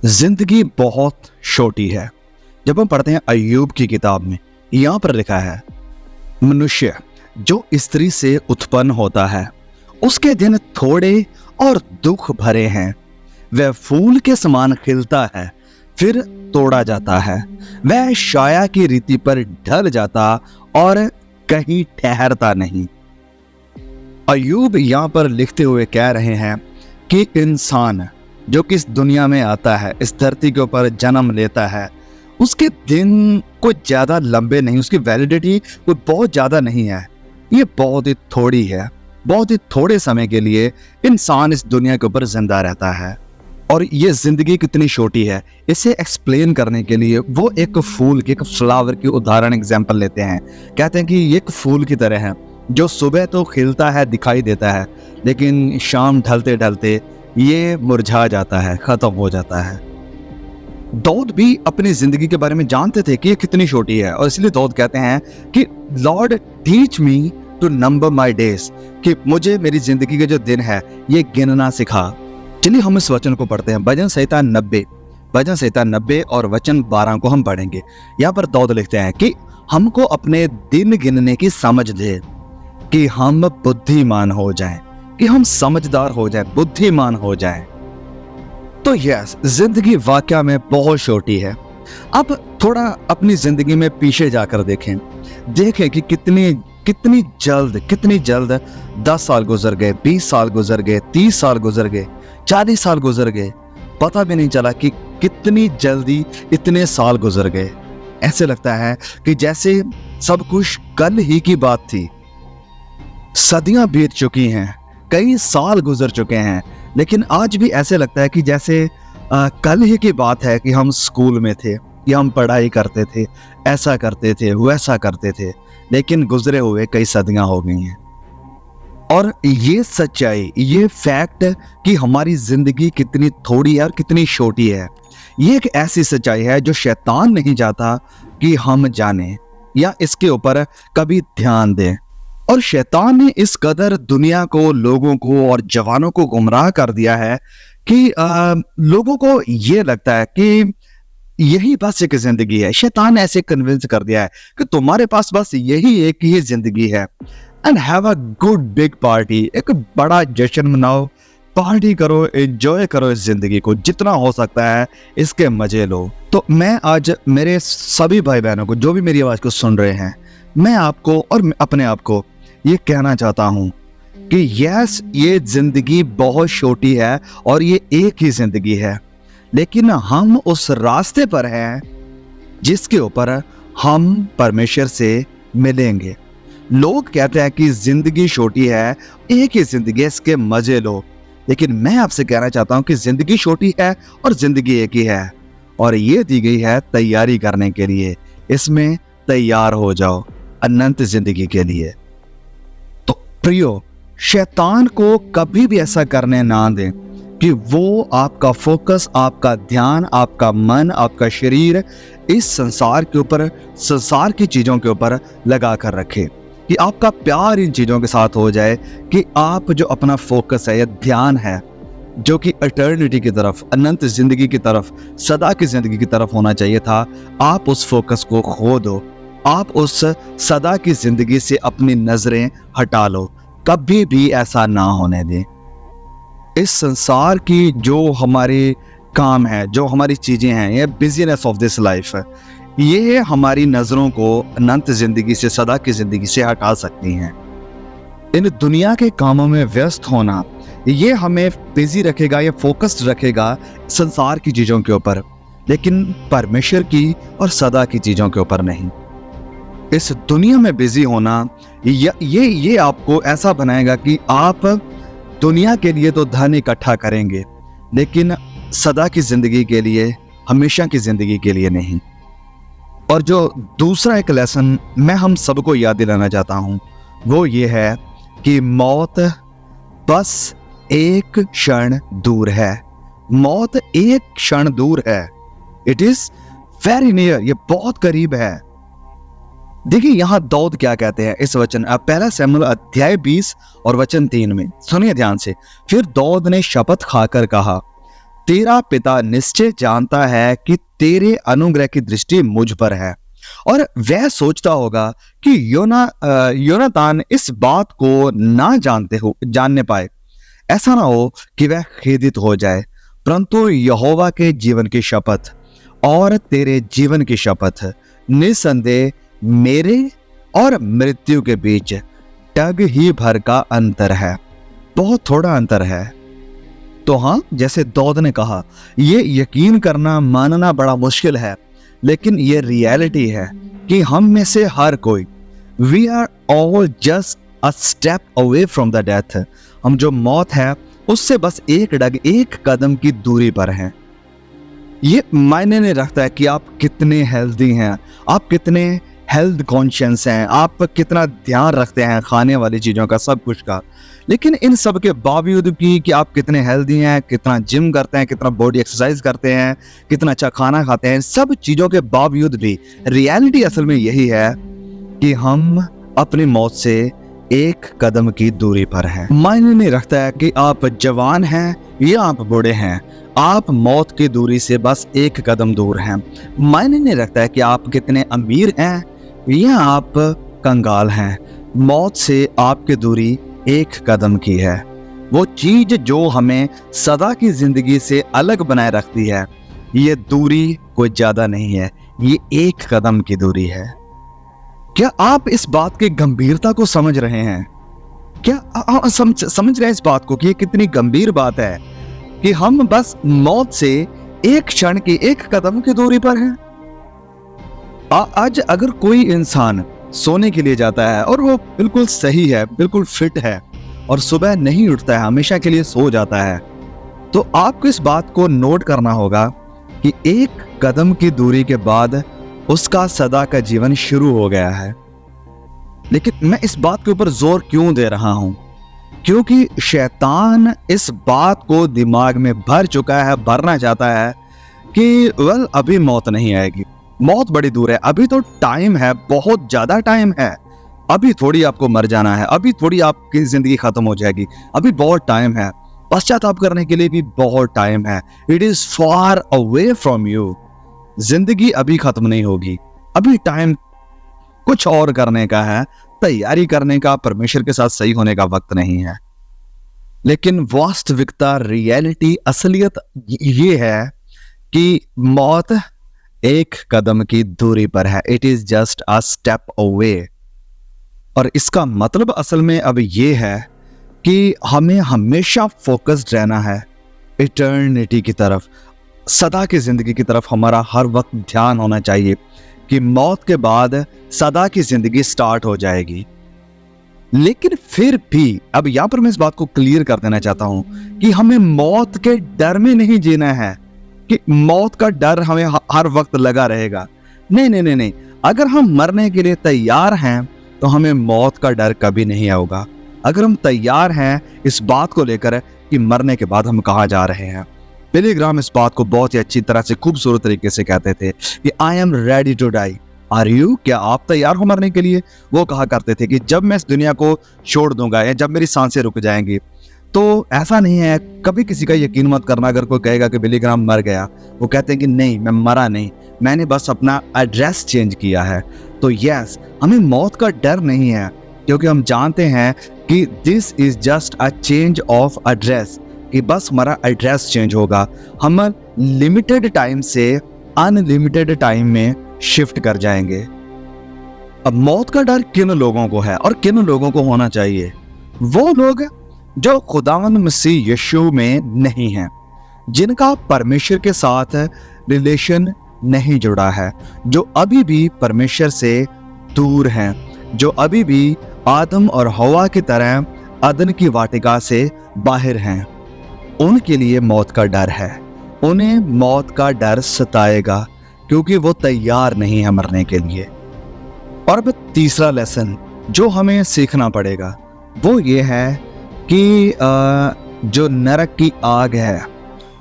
जिंदगी बहुत छोटी है। जब हम पढ़ते हैं अय्यूब की किताब में, यहाँ पर लिखा है, मनुष्य जो स्त्री से उत्पन्न होता है उसके दिन थोड़े और दुख भरे हैं। वह फूल के समान खिलता है, फिर तोड़ा जाता है। वह शाया की रीति पर ढल जाता और कहीं ठहरता नहीं। अय्यूब यहाँ पर लिखते हुए कह रहे हैं कि इंसान जो कि इस दुनिया में आता है, इस धरती के ऊपर जन्म लेता है, उसके दिन कुछ ज्यादा लंबे नहीं, उसकी वैलिडिटी कोई बहुत ज्यादा नहीं है। ये बहुत ही थोड़ी है। बहुत ही थोड़े समय के लिए इंसान इस दुनिया के ऊपर जिंदा रहता है। और ये जिंदगी कितनी छोटी है, इसे एक्सप्लेन करने के लिए वो एक फूल की, एक फ्लावर की उदाहरण एग्जाम्पल लेते हैं। कहते हैं कि ये एक फूल की तरह है जो सुबह तो खिलता है, दिखाई देता है, लेकिन शाम ढलते ढलते ये मुरझा जाता है, खत्म हो जाता है। दाऊद भी अपनी जिंदगी के बारे में जानते थे कि ये कितनी छोटी है, और इसलिए दाऊद कहते हैं कि lord teach me to number my days, कि मुझे मेरी जिंदगी के जो दिन है ये गिनना सिखा। चलिए हम इस वचन को पढ़ते हैं। भजन संहिता 90 और वचन 12 को हम पढ़ेंगे। यहाँ पर दाऊद लिखते हैं कि हमको अपने दिन गिनने की समझ दे कि हम बुद्धिमान हो जाएं, कि हम समझदार हो जाएं, बुद्धिमान हो जाएं। तो यस, जिंदगी वाकया में बहुत छोटी है। अब थोड़ा अपनी जिंदगी में पीछे जाकर देखें कि कितनी जल्द 10 साल गुजर गए, 20 साल गुजर गए, 30 साल गुजर गए, 40 साल गुजर गए। पता भी नहीं चला कि कितनी जल्दी इतने साल गुजर गए। ऐसे लगता है कि जैसे सब कुछ कल ही की बात थी। सदियां बीत चुकी हैं, कई साल गुजर चुके हैं, लेकिन आज भी ऐसे लगता है कि जैसे कल ही की बात है कि हम स्कूल में थे या हम पढ़ाई करते थे, ऐसा करते थे, वैसा करते थे, लेकिन गुजरे हुए कई सदियां हो गई हैं। और ये सच्चाई, ये फैक्ट कि हमारी जिंदगी कितनी थोड़ी है और कितनी छोटी है, ये एक ऐसी सच्चाई है जो शैतान नहीं चाहता कि हम जाने या इसके ऊपर कभी ध्यान दें। और शैतान ने इस कदर दुनिया को, लोगों को और जवानों को गुमराह कर दिया है कि लोगों को ये लगता है कि यही बस एक जिंदगी है। शैतान ने ऐसे कन्विंस कर दिया है कि तुम्हारे पास बस यही एक ही जिंदगी है। And have a good big party, एक बड़ा जश्न मनाओ, पार्टी करो, एंजॉय करो इस जिंदगी को, जितना हो सकता है इसके मजे लो। तो मैं आज मेरे सभी भाई बहनों को, जो भी मेरी आवाज को सुन रहे हैं, मैं आपको और अपने आप को ये कहना चाहता हूं कि यस, ये जिंदगी बहुत छोटी है और ये एक ही जिंदगी है, लेकिन हम उस रास्ते पर हैं जिसके ऊपर हम परमेश्वर से मिलेंगे। लोग कहते हैं कि जिंदगी छोटी है, एक ही जिंदगी है, इसके मजे लो, लेकिन मैं आपसे कहना चाहता हूं कि जिंदगी छोटी है और जिंदगी एक ही है, और ये दी गई है तैयारी करने के लिए। इसमें तैयार हो जाओ अनंत जिंदगी के लिए। तो प्रियो, शैतान को कभी भी ऐसा करने ना दें कि वो आपका फोकस, आपका ध्यान, आपका मन, आपका शरीर इस संसार के ऊपर, संसार की चीजों के ऊपर लगा कर रखे, कि आपका प्यार इन चीजों के साथ हो जाए, कि आप जो अपना फोकस है या ध्यान है, जो कि इटर्निटी की तरफ, अनंत जिंदगी की तरफ, सदा की जिंदगी की तरफ होना चाहिए था, आप उस फोकस को खो दो। आप उस सदा की जिंदगी से अपनी नजरें हटा लो। कभी भी ऐसा ना होने दें। इस संसार की जो हमारे काम है, जो हमारी चीजें हैं, ये बिजीनेस ऑफ दिस लाइफ है, ये हमारी नजरों को अनंत जिंदगी से, सदा की जिंदगी से हटा सकती हैं। इन दुनिया के कामों में व्यस्त होना, ये हमें बिजी रखेगा, ये फोकस्ड रखेगा संसार की चीजों के ऊपर, लेकिन परमेश्वर की और सदा की चीजों के ऊपर नहीं। इस दुनिया में बिजी होना ये आपको ऐसा बनाएगा कि आप दुनिया के लिए तो धन इकट्ठा करेंगे, लेकिन सदा की जिंदगी के लिए, हमेशा की जिंदगी के लिए नहीं। और जो दूसरा एक लेसन मैं हम सबको याद दिलाना चाहता हूं, वो ये है कि मौत बस एक क्षण दूर है। मौत एक क्षण दूर है। इट इज वेरी नियर, ये बहुत करीब है। देखिए यहां दाऊद क्या कहते हैं इस वचन, पहला शमूएल अध्याय 20 और वचन 3 में सुनिए ध्यान से। फिर दाऊद ने शपथ खाकर कहा, तेरा पिता निश्चय जानता है कि तेरे अनुग्रह की दृष्टि मुझ पर है, और वह सोचता होगा कि योनातान इस बात को ना जानने पाए। ऐसा ना हो कि वह खेदित हो जाए, परंतु यहोवा के जीवन की शपथ और तेरे जीवन की शपथ निसंदेह मेरे और मृत्यु के बीच टग ही भर का अंतर है, बहुत थोड़ा अंतर है। तो हाँ, जैसे दौद ने कहा, ये यकीन करना मानना बड़ा मुश्किल है, लेकिन ये रियलिटी है कि हम में से हर कोई, we are all just a step away from the death. हम जो मौत है उससे बस एक कदम की दूरी पर हैं। ये मायने नहीं रखता है कि आप कितने हेल्दी हैं, आप कितने हेल्थ कॉन्शियस हैं, आप कितना ध्यान रखते हैं खाने वाली चीज़ों का, सब कुछ का। लेकिन इन सब के बावजूद भी कि आप कितने हेल्दी हैं, कितना जिम करते हैं, कितना बॉडी एक्सरसाइज करते हैं, कितना अच्छा खाना खाते हैं, सब चीज़ों के बावजूद भी रियलिटी असल में यही है कि हम अपनी मौत से एक कदम की दूरी पर हैं। मायने नहीं रखता है कि आप जवान हैं या आप बूढ़े हैं, आप मौत की दूरी से बस एक कदम दूर हैं। मायने नहीं रखता है कि आप कितने अमीर हैं या आप कंगाल हैं, मौत से आपकी दूरी एक कदम की है। वो चीज जो हमें सदा की जिंदगी से अलग बनाए रखती है, ये दूरी कोई ज्यादा नहीं है, ये एक कदम की दूरी है। क्या आप इस बात की गंभीरता को समझ रहे हैं? क्या समझ रहे हैं इस बात को कि ये कितनी गंभीर बात है कि हम बस मौत से एक क्षण की, एक कदम की दूरी पर हैं। आज अगर कोई इंसान सोने के लिए जाता है और वो बिल्कुल सही है, बिल्कुल फिट है और सुबह नहीं उठता है, हमेशा के लिए सो जाता है, तो आपको इस बात को नोट करना होगा कि एक कदम की दूरी के बाद उसका सदा का जीवन शुरू हो गया है। लेकिन मैं इस बात के ऊपर जोर क्यों दे रहा हूं? क्योंकि शैतान इस बात को दिमाग में भर चुका है, भरना चाहता है कि वेल अभी मौत नहीं आएगी, मौत बड़ी दूर है, अभी तो टाइम है, बहुत ज्यादा टाइम है, अभी थोड़ी आपको मर जाना है, अभी थोड़ी आपकी जिंदगी खत्म हो जाएगी, अभी बहुत टाइम है, पश्चाताप करने के लिए भी बहुत टाइम है, it is far away from you. जिंदगी अभी खत्म नहीं होगी, अभी टाइम कुछ और करने का है, तैयारी करने का, परमेश्वर के साथ सही होने का वक्त नहीं है। लेकिन वास्तविकता, रियलिटी, असलियत ये है कि मौत एक कदम की दूरी पर है, it is just a step away. और इसका मतलब असल में अब ये है कि हमें हमेशा फोकस्ड रहना है इटर्निटी की तरफ, सदा की जिंदगी की तरफ हमारा हर वक्त ध्यान होना चाहिए कि मौत के बाद सदा की जिंदगी स्टार्ट हो जाएगी। लेकिन फिर भी अब यहां पर मैं इस बात को क्लियर कर देना चाहता हूं कि हमें मौत के डर में नहीं जीना है कि मौत का डर हमें हर वक्त लगा रहेगा। नहीं नहीं नहीं नहीं, अगर हम मरने के लिए तैयार हैं तो हमें मौत का डर कभी नहीं होगा। अगर हम तैयार हैं इस बात को लेकर कि मरने के बाद हम कहाँ जा रहे हैं। बिली ग्राहम इस बात को बहुत ही अच्छी तरह से, खूबसूरत तरीके से कहते थे कि I am ready to die, are you? क्या आप तैयार हो मरने के लिए? वो कहा करते थे कि जब मैं इस दुनिया को छोड़ दूंगा या जब मेरी सांसें रुक जाएंगी। तो ऐसा नहीं है, कभी किसी का यकीन मत करना अगर कोई कहेगा कि बिली ग्राहम मर गया। वो कहते हैं कि नहीं, मैं मरा नहीं, मैंने बस अपना एड्रेस चेंज किया है। तो यस, हमें मौत का डर नहीं है क्योंकि हम जानते हैं कि this is just a change of address, कि बस हमारा एड्रेस चेंज होगा, हम लिमिटेड टाइम से अनलिमिटेड टाइम में शिफ्ट कर जाएंगे। अब मौत का डर किन लोगों को है और किन लोगों को होना चाहिए? वो लोग जो खुदावंद मसीह यीशु में नहीं हैं, जिनका परमेश्वर के साथ रिलेशन नहीं जुड़ा है, जो अभी भी परमेश्वर से दूर हैं, जो अभी भी आदम और हवा की तरह अदन की वाटिका से बाहर हैं। उनके लिए मौत का डर है, उन्हें मौत का डर सताएगा क्योंकि वो तैयार नहीं है मरने के लिए। और अब तीसरा लेसन जो हमें सीखना पड़ेगा वो ये है कि जो नरक की आग है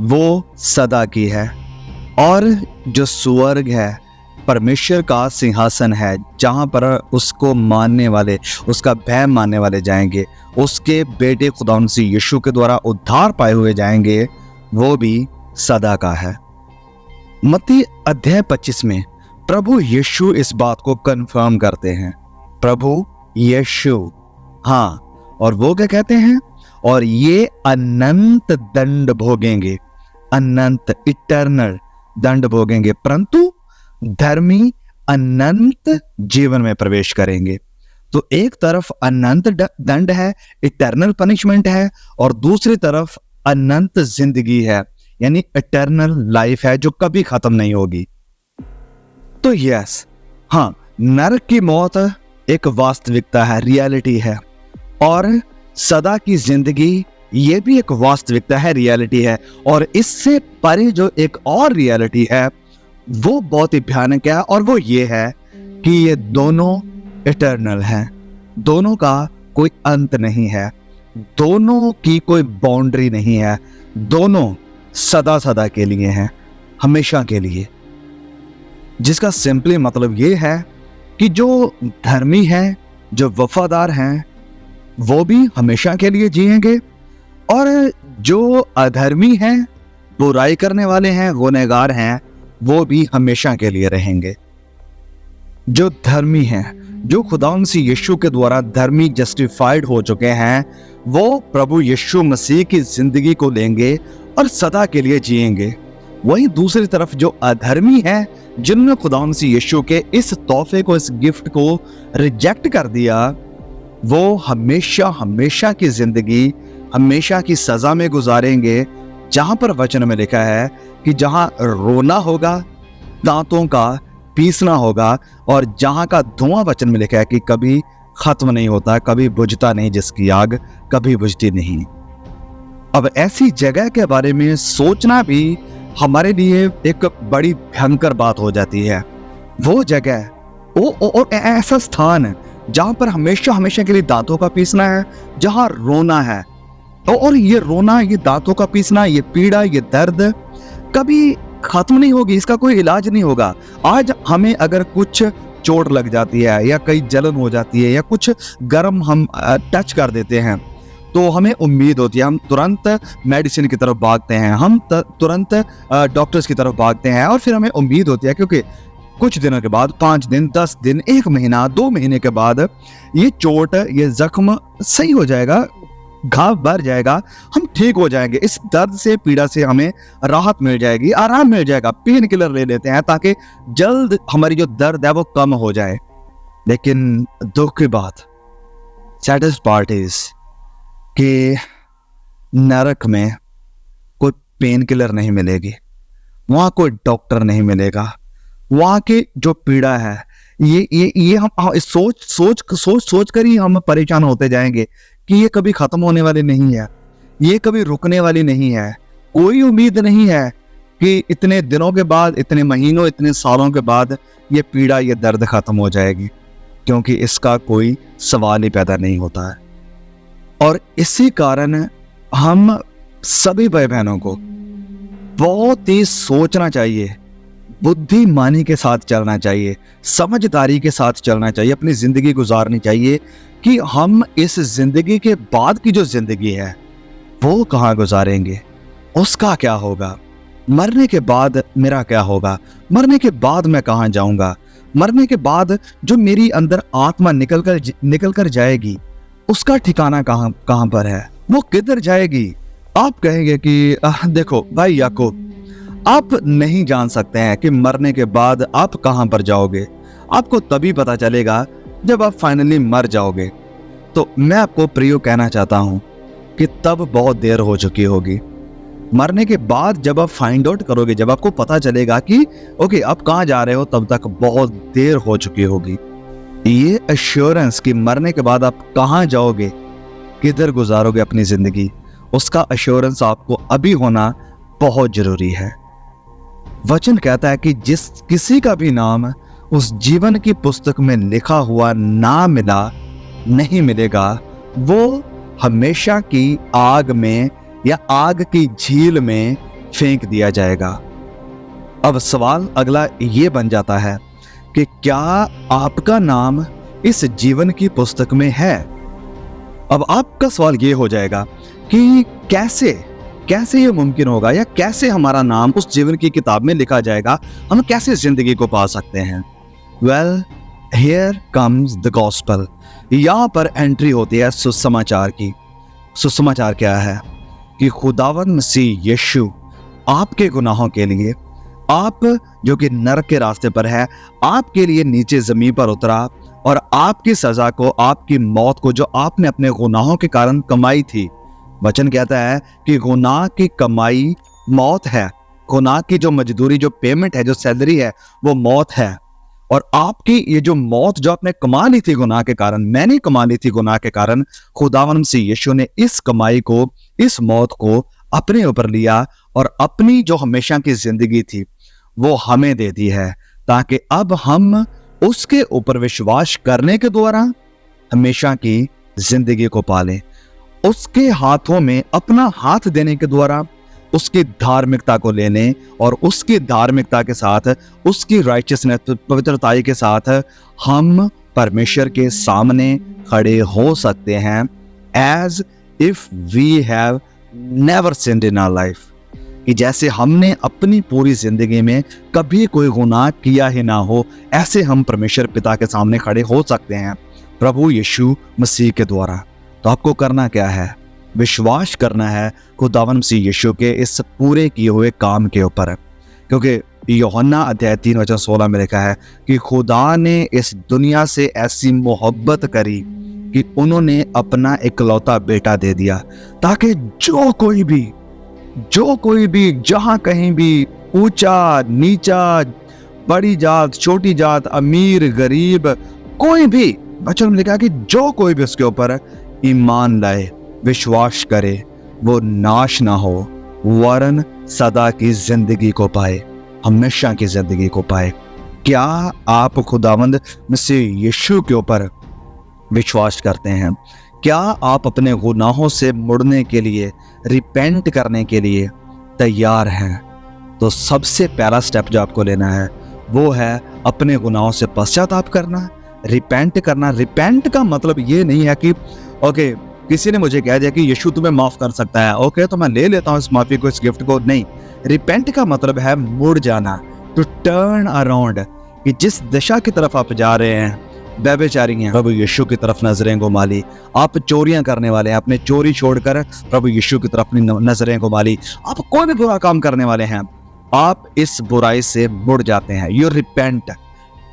वो सदा की है, और जो स्वर्ग है परमेश्वर का सिंहासन है, जहां पर उसको मानने वाले, उसका भय मानने वाले जाएंगे, उसके बेटे खुदावंद मसीह यीशु के द्वारा उद्धार पाए हुए जाएंगे, वो भी सदा का है। मत्ती अध्याय 25 में प्रभु यीशु इस बात को कंफर्म करते हैं। प्रभु यीशु, हाँ, और वो क्या कहते हैं? और ये अनंत दंड भोगेंगे, अनंत इटर्नल दंड भोगेंगे, परंतु धर्मी अनंत जीवन में प्रवेश करेंगे। तो एक तरफ अनंत दंड है, इटर्नल पनिशमेंट है, और दूसरी तरफ अनंत जिंदगी है, यानी इटर्नल लाइफ है जो कभी खत्म नहीं होगी। तो यस, हाँ, नरक की मौत एक वास्तविकता है, रियलिटी है, और सदा की जिंदगी ये भी एक वास्तविकता है, रियलिटी है। और इससे परे जो एक और रियलिटी है वो बहुत ही भयानक है, और वो ये है कि ये दोनों इटर्नल हैं, दोनों का कोई अंत नहीं है, दोनों की कोई बाउंड्री नहीं है, दोनों सदा सदा के लिए हैं, हमेशा के लिए। जिसका सिंपली मतलब ये है कि जो धर्मी हैं, जो वफादार हैं, वो भी हमेशा के लिए जिएंगे, और जो अधर्मी हैं, बुराई करने वाले हैं, गुनहगार हैं, वो भी हमेशा के लिए रहेंगे। जो धर्मी हैं, जो खुदावंद मसीह यीशु के द्वारा धर्मी जस्टिफाइड हो चुके हैं, वो प्रभु यीशु मसीह की जिंदगी को लेंगे और सदा के लिए जिएंगे। वहीं दूसरी तरफ जो अधर्मी हैं, जिन्होंने खुदावंद मसीह यीशु के इस तोहफे को, इस गिफ्ट को रिजेक्ट कर दिया, वो हमेशा हमेशा की जिंदगी, हमेशा की सजा में गुजारेंगे, जहां पर वचन में लिखा है कि जहां रोना होगा, दांतों का पीसना होगा, और जहां का धुआं वचन में लिखा है कि कभी खत्म नहीं होता, कभी बुझता नहीं, जिसकी आग कभी बुझती नहीं। अब ऐसी जगह के बारे में सोचना भी हमारे लिए एक बड़ी भयंकर बात हो जाती है। वो जगह, और ऐसा स्थान जहां पर हमेशा हमेशा के लिए दांतों का पीसना है, जहां रोना है, और ये रोना, ये दांतों का पीसना, ये पीड़ा, ये दर्द कभी खत्म नहीं होगी, इसका कोई इलाज नहीं होगा। आज हमें अगर कुछ चोट लग जाती है, या कहीं जलन हो जाती है, या कुछ गर्म हम टच कर देते हैं, तो हमें उम्मीद होती है, हम तुरंत मेडिसिन की तरफ भागते हैं, हम तुरंत डॉक्टर्स की तरफ भागते हैं, और फिर हमें उम्मीद होती है क्योंकि कुछ दिनों के बाद, 5 दिन, 10 दिन, 1 महीना, 2 महीने के बाद ये चोट, ये जख्म सही हो जाएगा, घाव भर जाएगा, हम ठीक हो जाएंगे, इस दर्द से, पीड़ा से हमें राहत मिल जाएगी, आराम मिल जाएगा, पेन किलर ले लेते हैं ताकि जल्द हमारी जो दर्द है वो कम हो जाए। लेकिन दुख की बात, सैडेस्ट पार्ट इज कि नरक में कोई पेन किलर नहीं मिलेगी, वहां कोई डॉक्टर नहीं मिलेगा, वहां की जो पीड़ा है, ये हम सोच कर ही हम परेशान होते जाएंगे कि ये कभी खत्म होने वाली नहीं है, ये कभी रुकने वाली नहीं है। कोई उम्मीद नहीं है कि इतने दिनों के बाद, इतने महीनों, इतने सालों के बाद ये पीड़ा, ये दर्द खत्म हो जाएगी, क्योंकि इसका कोई सवाल ही पैदा नहीं होता है। और इसी कारण हम सभी भाई बहनों को बहुत ही सोचना चाहिए, बुद्धिमानी के साथ चलना चाहिए, समझदारी के साथ चलना चाहिए, अपनी जिंदगी गुजारनी चाहिए कि हम इस जिंदगी के बाद की जो जिंदगी है वो कहाँ गुजारेंगे, उसका क्या होगा, मरने के बाद मेरा क्या होगा, मरने के बाद मैं कहाँ जाऊंगा, मरने के बाद जो मेरी अंदर आत्मा निकल कर जाएगी, उसका ठिकाना कहाँ पर है, वो किधर जाएगी। आप कहेंगे कि देखो भाई याकूब, आप नहीं जान सकते हैं कि मरने के बाद आप कहां पर जाओगे, आपको तभी पता चलेगा जब आप फाइनली मर जाओगे। तो मैं आपको प्रियो कहना चाहता हूं कि तब बहुत देर हो चुकी होगी। मरने के बाद जब आप फाइंड आउट करोगे, जब आपको पता चलेगा कि ओके आप कहां जा रहे हो, तब तक बहुत देर हो चुकी होगी। ये एश्योरेंस कि मरने के बाद आप कहां जाओगे, किधर गुजारोगे अपनी जिंदगी, उसका एश्योरेंस आपको अभी होना बहुत जरूरी है। वचन कहता है कि जिस किसी का भी नाम उस जीवन की पुस्तक में लिखा हुआ ना मिला, नहीं मिलेगा, वो हमेशा की आग में या आग की झील में फेंक दिया जाएगा। अब सवाल अगला ये बन जाता है कि क्या आपका नाम इस जीवन की पुस्तक में है। अब आपका सवाल ये हो जाएगा कि कैसे कैसे ये मुमकिन होगा, या कैसे हमारा नाम उस जीवन की किताब में लिखा जाएगा, हम कैसे जिंदगी को पा सकते हैं? Well, here comes the gospel. यहाँ पर एंट्री होती है सुसमाचार की। सुसमाचार क्या है? कि खुदावंद मसीह यीशु आपके गुनाहों के लिए, आप जो कि नरक के रास्ते पर है, आपके लिए नीचे जमीन पर उतरा और आपकी सजा को, आपकी मौत को, जो आपने अपने गुनाहों के कारण कमाई थी। वचन कहता है कि गुनाह की कमाई मौत है। गुनाह की जो मजदूरी, जो पेमेंट है, जो सैलरी है, वो मौत है। और आपकी ये जो मौत जो आपने कमा ली थी गुनाह के कारण, मैंने कमा ली थी गुनाह के कारण, खुदावंद मसीह यीशु ने इस कमाई को, इस मौत को अपने ऊपर लिया और अपनी जो हमेशा की जिंदगी थी वो हमें दे दी है, ताकि अब हम उसके ऊपर विश्वास करने के द्वारा हमेशा की जिंदगी को पालें। उसके हाथों में अपना हाथ देने के द्वारा उसकी धार्मिकता को लेने और उसकी धार्मिकता के साथ, उसकी राइचियसनेस, पवित्रताई के साथ हम परमेश्वर के सामने खड़े हो सकते हैं, as if we have never sinned in our life. कि जैसे हमने अपनी पूरी जिंदगी में कभी कोई गुनाह किया ही ना हो, ऐसे हम परमेश्वर पिता के सामने खड़े हो सकते हैं प्रभु यीशु मसीह के द्वारा। तो आपको करना क्या है? विश्वास करना है खुदावंद मसीह यीशु के इस पूरे किए हुए काम के ऊपर, क्योंकि यूहन्ना अध्याय 3:16 में लिखा है कि खुदा ने इस दुनिया से ऐसी मोहब्बत करी कि उन्होंने अपना इकलौता बेटा दे दिया, ताकि जो कोई भी जहां कहीं भी, ऊंचा नीचा, बड़ी जात छोटी जात, अमीर गरीब, कोई भी, वचन में लिखा है कि जो कोई भी उसके ऊपर ईमान लाए, विश्वास करे, वो नाश ना हो, वरन सदा की जिंदगी को पाए, हमेशा की जिंदगी को पाए। क्या आप खुदावंद मसीह यीशु के ऊपर विश्वास करते हैं? क्या आप अपने गुनाहों से मुड़ने के लिए, रिपेंट करने के लिए तैयार हैं? तो सबसे पहला स्टेप जो आपको लेना है वो है अपने गुनाहों से पश्चाताप करना, रिपेंट करना। रिपेंट का मतलब ये नहीं है कि ओके, किसी ने मुझे कह दिया कि यीशु तुम्हें माफ कर सकता है, ओके तो मैं ले लेता हूँ इस माफी को, इस गिफ्ट को। नहीं, रिपेंट का मतलब है मुड़ जाना, टू टर्न अराउंड। कि जिस दिशा की तरफ आप जा रहे हैं, व्यभिचारी प्रभु यीशु की तरफ नजरें घुमा ली। आप चोरियां करने वाले हैं, आपने चोरी छोड़कर प्रभु यीशु की तरफ अपनी नजरें घुमा ली। आप कोई भी बुरा काम करने वाले हैं, आप इस बुराई से मुड़ जाते हैं। You repent,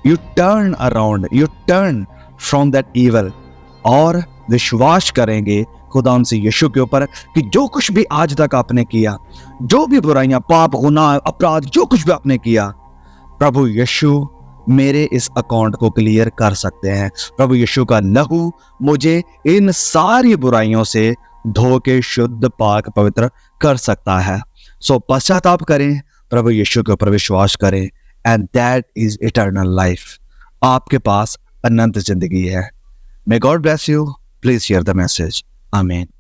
U turn around, U turn from that evil, और विश्वास करेंगे खुदा से यीशु के ऊपर कि जो कुछ भी आज तक आपने किया, जो भी बुराइयां, पाप, गुनाह, अपराध, जो कुछ भी आपने किया, प्रभु यीशु मेरे इस अकाउंट को क्लियर कर सकते हैं। प्रभु यीशु का लहू मुझे इन सारी बुराइयों से धो के शुद्ध, पाक, पवित्र कर सकता है। सो पश्चाताप करें, प्रभु यीशु के ऊपर विश्वास करें, and that is eternal life. आपके पास अनंत जिंदगी है। May God bless you. Please share the message. Amen.